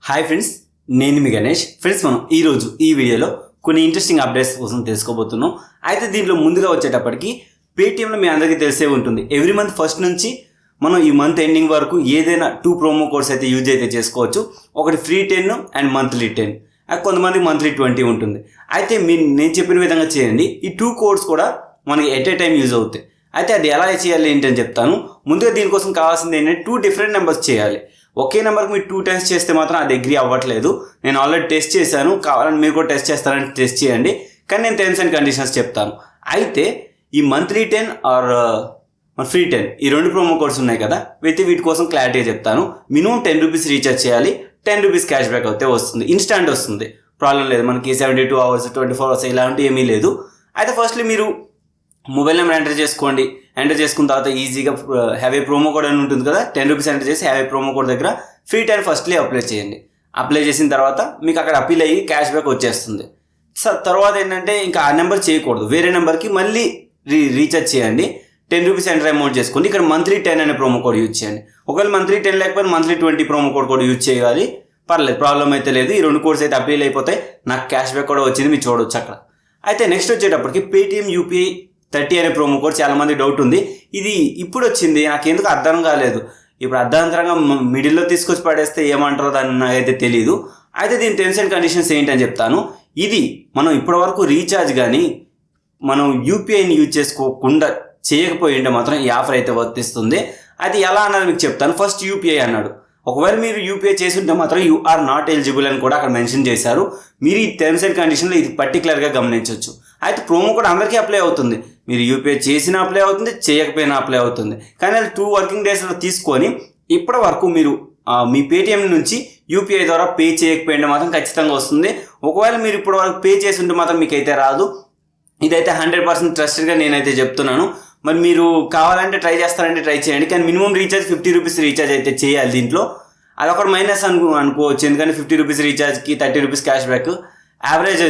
Hi friends, నేను మీ Ganesh. Friends, మనం ఈరోజు ఈ వీడియోలో కొన్ని ఇంట్రెస్టింగ్ అప్డేట్స్ కోసం తెలుసుకోబోతున్నాం. అయితే దీంట్లో ముందుగా వచ్చేటప్పటికి పేటీఎంలో మీ అందరికీ తెలిసే ఉంటుంది, ఎవ్రీ మంత్ ఫస్ట్ నుంచి మనం ఈ మంత్ ఎండింగ్ వరకు ఏదైనా 2 ప్రోమో కోడ్స్ అయితే యూజ్ అయితే చేసుకోవచ్చు. ఒకటి free10 అండ్ monthly10. కొంతమంది monthly20 ఉంటుంది. అయితే నేను చెప్పిన విధంగా చేయండి. ఈ 2 కోడ్స్ కూడా మనకి ఎట్ ఏ టైం యూజ్ అవుతాయి. అయితే అది ఎలా చేయాలి ఏంటని చెప్తాను. ముందుగా దీనికోసం కావాల్సింది ఏంటంటే 2 డిఫరెంట్ నెంబర్స్ చేయాలి. ఒకే నెంబర్కి మీరు 2 టైమ్స్ చేస్తే మాత్రం అది అగ్రీ అవ్వట్లేదు. నేను ఆల్రెడీ టెస్ట్ చేశాను, కావాలని మీరు కూడా టెస్ట్ చేస్తారని టెస్ట్ చేయండి. కానీ నేను టర్మ్స్ అండ్ కండిషన్స్ చెప్తాను. అయితే ఈ monthly10 ఆర్ free10 ఈ 2 ప్రోమో కోడ్స్ ఉన్నాయి కదా, వీటి కోసం క్లారిటీగా చెప్తాను. మినిమం 10 రూపీస్ రీఛార్జ్ చేయాలి. 10 రూపీస్ క్యాష్ బ్యాక్ అయితే వస్తుంది, ఇన్స్టాంట్ వస్తుంది, ప్రాబ్లం లేదు. మనకి 72 అవర్స్ 24 అవర్స్ ఇలాంటివి ఏమీ లేదు. అయితే ఫస్ట్లీ మీరు మొబైల్ నెంబర్ ఎంటర్ చేసుకోండి. ఎంటర్ చేసుకున్న తర్వాత ఈజీగా హ్యావ్ ఏ ప్రోమో కోడ్ అని ఉంటుంది కదా, 10 రూపీస్ ఎంటర్ చేసి హ్యావ్ ఏ ప్రోమో కోడ్ దగ్గర free10 ఫస్ట్లీ అప్లై చేయండి. అప్లై చేసిన తర్వాత మీకు అక్కడ అప్పీల్ అయ్యి క్యాష్ బ్యాక్ వచ్చేస్తుంది. తర్వాత ఏంటంటే ఇంకా ఆ నెంబర్ చేయకూడదు, వేరే నెంబర్కి మళ్ళీ రీఛార్జ్ చేయండి. 10 రూపీస్ ఎంటర్ అమౌంట్ చేసుకోండి. ఇక్కడ monthly10 అనే ప్రోమో కోడ్ యూజ్ చేయండి. ఒకవేళ monthly10 లేకపోతే monthly20 ప్రోమో కోడ్ కూడా యూజ్ చేయాలి, పర్లేదు, ప్రాబ్లం అయితే లేదు. ఈ 2 కోడ్స్ అయితే అప్పీల్ అయిపోతాయి. నాకు క్యాష్ బ్యాక్ కూడా వచ్చింది, మీరు చూడవచ్చు అక్కడ. అయితే నెక్స్ట్ వచ్చేటప్పటికి పేటీఎం యూపీఐ 30 అనే ప్రోమో కోడ్ చాలా మంది డౌట్ ఉంది. ఇది ఇప్పుడు వచ్చింది, నాకు ఎందుకు అర్థం కాలేదు. ఇప్పుడు అర్ధాంతరంగా మిడిల్లో తీసుకొచ్చి పడేస్తే ఏమంటారో దాన్ని నాకైతే తెలియదు. అయితే దీని టర్మ్స్ అండ్ కండిషన్స్ ఏంటని చెప్తాను. ఇది మనం ఇప్పటివరకు రీఛార్జ్ కానీ మనం యూపీఐని యూజ్ చేసుకోకుండా చేయకపోయి ఉంటే మాత్రం ఈ ఆఫర్ అయితే వర్తిస్తుంది. అది ఎలా అన్నది మీకు చెప్తాను. ఫస్ట్ యూపీఐ అన్నాడు. ఒకవేళ మీరు యూపీఐ చేసి ఉంటే మాత్రం యూ ఆర్ నాట్ ఎలిజిబుల్ అని కూడా అక్కడ మెన్షన్ చేశారు. మీరు ఈ టర్మ్స్ అండ్ కండిషన్లో ఇది పర్టికులర్గా గమనించవచ్చు. అయితే ప్రోమో కూడా అందరికీ అప్లై అవుతుంది. మీరు యూపీఐ చేసినా అప్లై అవుతుంది, చేయకపోయినా అప్లై అవుతుంది. కానీ అది 2 వర్కింగ్ డేస్లో తీసుకొని ఇప్పటి వరకు మీరు మీ పేటీఎం నుంచి యూపీఐ ద్వారా పే చేయకపోయింటే మాత్రం ఖచ్చితంగా వస్తుంది. ఒకవేళ మీరు ఇప్పటి వరకు పే చేసి ఉంటే మాత్రం మీకైతే రాదు. ఇదైతే 100% ట్రస్టెడ్గా నేనైతే చెప్తున్నాను. మరి మీరు కావాలంటే ట్రై చేస్తారంటే ట్రై చేయండి. కానీ మినిమం రీఛార్జ్ 50 రూపీస్ రీఛార్జ్ అయితే చేయాలి. దీంట్లో అదొక మైనస్ అనుకోవచ్చు, ఎందుకంటే 50 రూపీస్ రీఛార్జ్కి 30 రూపీస్ క్యాష్ బ్యాక్ యావరేజ్,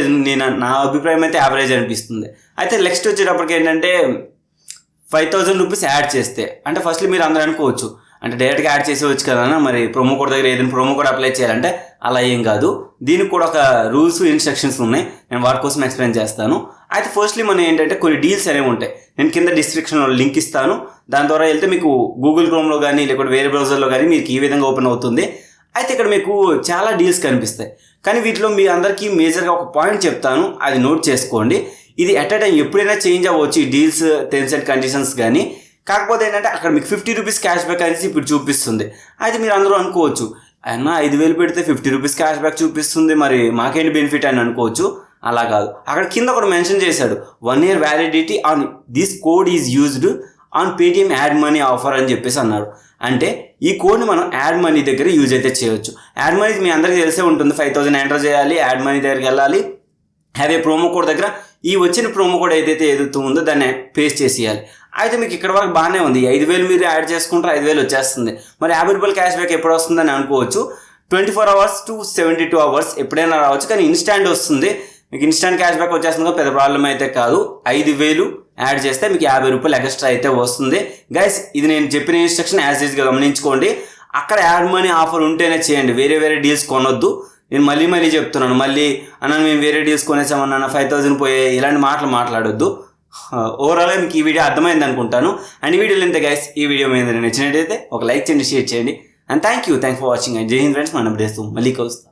నా అభిప్రాయం అయితే యావరేజ్ అనిపిస్తుంది. అయితే నెక్స్ట్ వచ్చేటప్పటికి ఏంటంటే 5000 రూపీస్ యాడ్ చేస్తే, అంటే ఫస్ట్లీ మీరు అందరూ అనుకోవచ్చు అంటే డైరెక్ట్గా యాడ్ చేసేవచ్చు కదా, మరి ప్రోమో కోడ్ దగ్గర ఏదైనా ప్రోమో కోడ్ అప్లై చేయాలంటే అలా ఏం కాదు. దీనికి కూడా ఒక రూల్స్ ఇన్స్ట్రక్షన్స్ ఉన్నాయి, నేను వాటి కోసం ఎక్స్ప్లెయిన్ చేస్తాను. అయితే ఫస్ట్లీ మనం ఏంటంటే కొన్ని డీల్స్ అనేవి ఉంటాయి. నేను కింద డిస్క్రిప్షన్లో లింక్ ఇస్తాను, దాని ద్వారా వెళ్తే మీకు గూగుల్ క్రోమ్లో కానీ లేకపోతే వేరే బ్రౌజర్లో కానీ మీకు ఈ విధంగా ఓపెన్ అవుతుంది. అయితే ఇక్కడ మీకు చాలా డీల్స్ కనిపిస్తాయి. కానీ వీటిలో మీ అందరికీ మేజర్గా ఒక పాయింట్ చెప్తాను, అది నోట్ చేసుకోండి. ఇది ఎట్ ఏ టైం ఎప్పుడైనా చేంజ్ అవ్వచ్చు ఈ డీల్స్ టర్మ్స్ అండ్ కండిషన్స్ కానీ. కాకపోతే ఏంటంటే అక్కడ మీకు 50 రూపీస్ క్యాష్ బ్యాక్ అనేసి ఇప్పుడు చూపిస్తుంది. అయితే మీరు అందరూ అనుకోవచ్చు, అయినా 5000 పెడితే 50 రూపీస్ క్యాష్ బ్యాక్ చూపిస్తుంది, మరి మాకేంటి బెనిఫిట్ అని అనుకోవచ్చు. అలా కాదు, అక్కడ కింద ఒకటి మెన్షన్ చేశాడు, 1 year validity on this code is used on Paytm add money offer అని చెప్పేసి అన్నారు. అంటే ఈ కోడ్ని మనం యాడ్ మనీ దగ్గర యూజ్ అయితే చేయొచ్చు. యాడ్ మనీ మీ అందరికీ తెలిసే ఉంటుంది, 5000 ఎంటర్ చేయాలి, యాడ్ మనీ దగ్గరికి వెళ్ళాలి, అదే ప్రోమో కోడ్ దగ్గర ఈ వచ్చిన ప్రోమో కోడ్ ఏదైతే ఉందో దాన్ని పేస్ట్ చేసేయాలి. అయితే మీకు ఇక్కడ వరకు బాగానే ఉంది, 5000 మీరు యాడ్ చేసుకుంటారు, 5000 వచ్చేస్తుంది. మరి 50 రూపాయల క్యాష్ బ్యాక్ ఎప్పుడు వస్తుందని అనుకోవచ్చు. 24 hours to 72 hours ఎప్పుడైనా రావచ్చు, కానీ ఇన్స్టాంట్ వస్తుంది. మీకు ఇన్స్టాంట్ క్యాష్ బ్యాక్ వచ్చేస్తుంది, పెద్ద ప్రాబ్లం అయితే కాదు. 5000 యాడ్ చేస్తే మీకు 50 రూపాయలు ఎక్స్ట్రా అయితే వస్తుంది. గైస్, ఇది నేను చెప్పిన ఇన్స్ట్రక్షన్ యాజ్ ఈజ్గా గమనించుకోండి. అక్కడ యాడ్ మనీ ఆఫర్ ఉంటేనే చేయండి, వేరే డీల్స్ కొనొద్దు. నేను మళ్ళీ చెప్తున్నాను, మళ్ళీ అన్న మేము వేరే డీల్స్ కొనేసామన్నా 5000 పోయే ఇలాంటి మాటలు మాట్లాడొద్దు. ఓవరాల్గా మీకు ఈ వీడియో అర్థమైంది అనుకుంటాను. అండ్ ఈ వీడియోలో ఎంత గైస్, ఈ వీడియో మీద నచ్చినట్టయితే ఒక లైక్ చేయండి, షేర్ చేయండి. And thanks for watching. And జై హింద్ ఫ్రెండ్స్, మనం చేస్తూ మళ్ళీ కలుస్తాం.